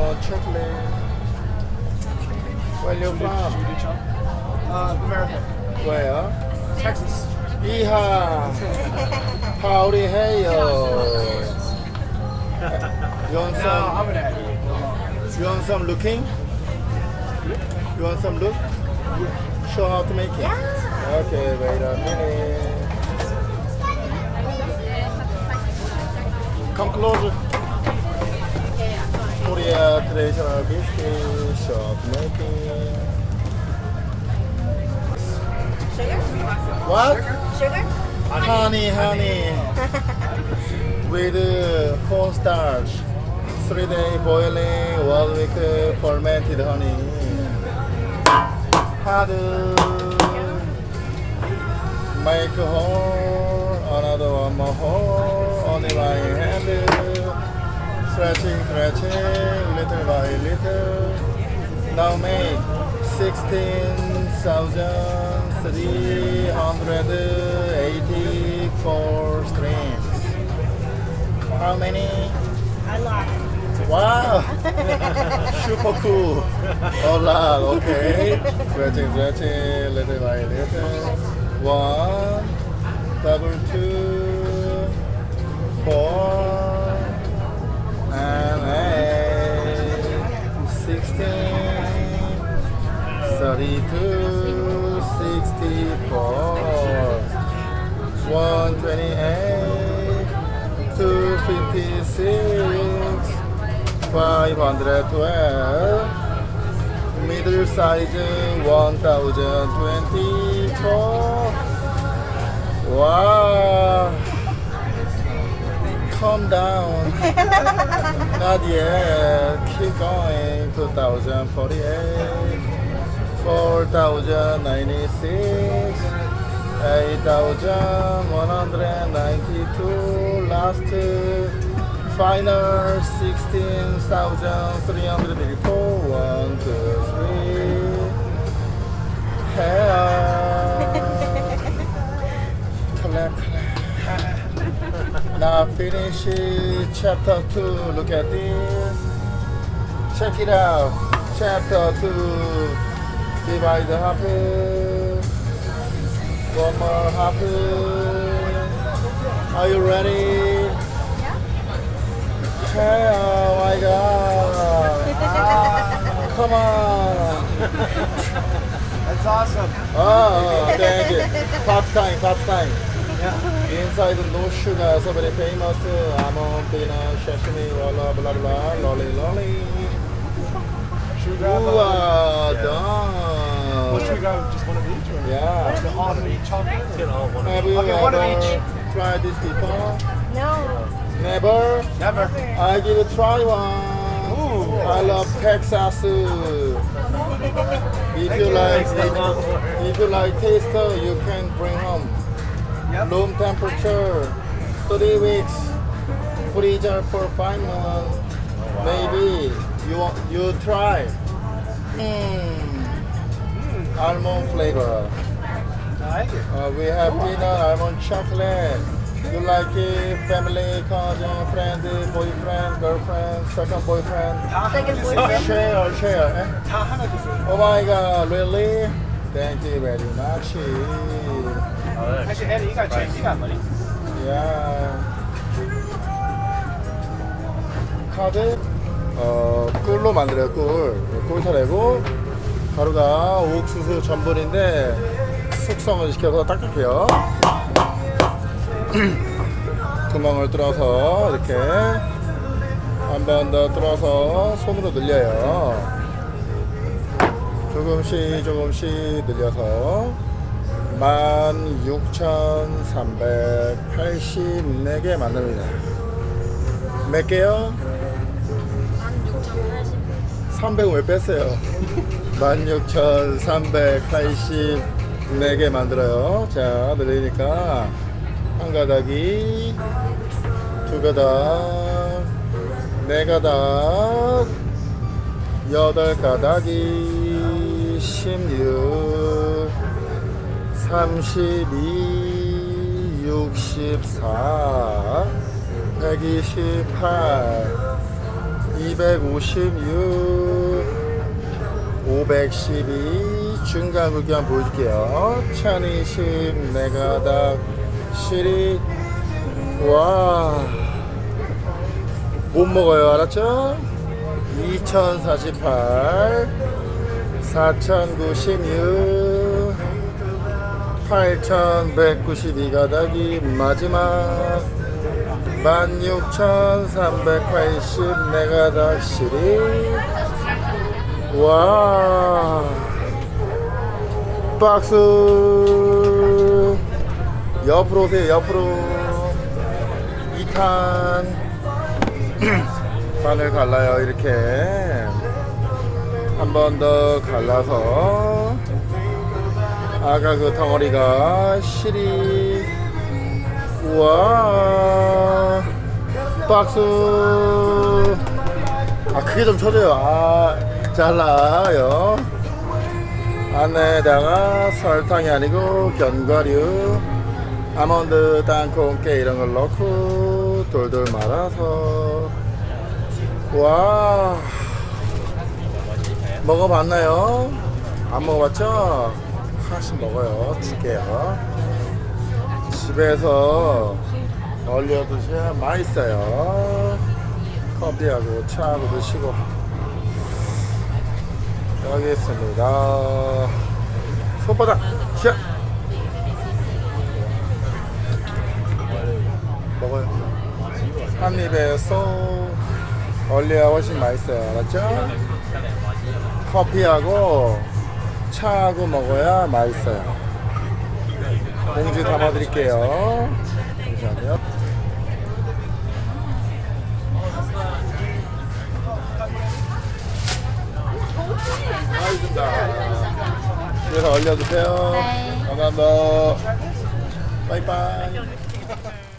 almond chocolate. Where you from? America. Where? Texas. Yeehaw! Howdy, hey yo! You want No, some? I'm an addict. You want some looking? You want some look? Show how to make it. Okay, wait a minute. Come closer. Korea traditional biscuit shop making. Sugar? What? Sugar? Honey. With cornstarch. 3-day boiling, 1 week fermented honey. How to make a hole, another one more hole, only by hand. Stretching, little by little. Now make 16,384 strings. How many? I lost. Wow! Super cool! Oh la, okay. Stretching, little by little. 1, double 2, 4, and 8, 16, 32, 64, 128, 256, 512, middle size 1024. Wow! Calm down. Not yet. Keep going. 2048, 4096, 8192. Last. Final 16,384. 1, 2, 3. Hair. Collect. Now finish chapter 2. Look at this. Check it out. Chapter 2. Divide the half. One more half. Are you ready? Hey, oh my god. Come on. That's awesome. Oh, thank you. Part time. Yeah. Inside no sugar, so very famous. Almond, peanut, sesame, blah blah blah, lolly. Sugar. Done. What should we go? Just one of each? Or Yeah. all of each chocolate? Have you Okay, one of each. ever tried this before? No. Never? Never. I give it try one. Ooh. I love Texas. If you like taster, you can bring home. Yep. Room temperature, 3 weeks. Freezer for 5 months. Maybe you try. Almond flavor. I like it. We have peanut almond chocolate. You like it? Family, cousin, friend, boyfriend, girlfriend, second boyfriend. Second boyfriend. Share. Eh? 다 하나 주세요. Oh my god, really? Thank you very much. 사실 애리가 제일 비싼 말이. Yeah. 카드? 꿀로 만들어요, 꿀타래고 가루가 옥수수 전분인데 숙성을 시켜서 딱딱해요. 구멍을 뚫어서 이렇게 한 번 더 뚫어서 손으로 늘려요. 조금씩 늘려서 16,384개 만듭니다. 몇 개요? 300을 왜 뺐어요? 16,384개 만들어요. 자, 늘리니까 한 가닥이, 두 가닥, 네 가닥, 8가닥이, 16, 32, 64, 128, 256 512 중간 굵기 한번 보여줄게요. 1020 메가닥 시리. 와, 못 먹어요. 알았죠? 2048 4096 8192가닥이 마지막 16380 메가닥 시리. 와, 박스. 옆으로 오세요. 옆으로. 2탄 반을 갈라요. 이렇게 한 번 더 갈라서 아까 그 덩어리가 실이. 우와, 박스. 크게 좀 쳐줘요. 잘라요. 안에다가 설탕이 아니고 견과류, 아몬드, 땅콩깨 이런 걸 넣고 돌돌 말아서. 와, 먹어봤나요? 안 먹어봤죠? 하나씩 먹어요. 줄게요. 집에서 얼려 드셔야 맛있어요. 커피하고 차하고 드시고. 여기 있습니다. 손바닥 시작. 먹어요. 한 입에 쏙 얼려야 훨씬 맛있어요. 알았죠? 커피하고 차하고 먹어야 맛있어요. 봉지 담아 드릴게요. 잠시만요. 알겠습니다. 그래서 얼려주세요. 네. 감사합니다. 빠이빠이.